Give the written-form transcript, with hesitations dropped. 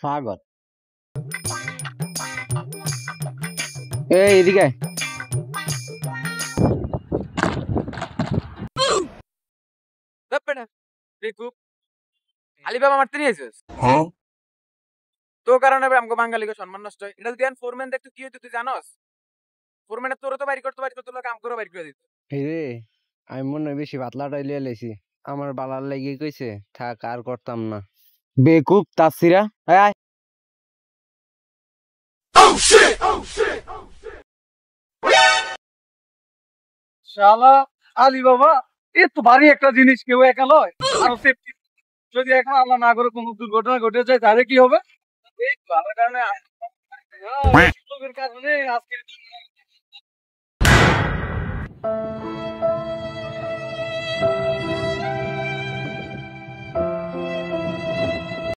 স্বাগত। এই এদিকে আয়। আলিবাবা মারতে নিয়ে এসেছিস তো কারণে আমাকে বাঙালিকে সম্মান নষ্ট হয়। এটা যদি ফোরম্যান দেখতো কি হইতো তুই জানোস? ফোরম্যানের তোর তো বাইর করতে পারি, তোর কাম করে বাইর করে দিত। রে আমি মনে হয় বেশি পাতলাটাই লিয়ে লাইছি, আমার বালার লাগিয়ে কইছে থাক আর করতাম না। বেকুব তাসিরা আয়। শালা আলী বাবা, এ তো ভারী একটা জিনিস, কেউ একা লয়। আর সেফটি যদি এখন আল্লাহ না করে কোনো দুর্ঘটনা ঘটে যায় তাহলে কি হবে? এই ভালো কারণে লোকের কারণে আজকে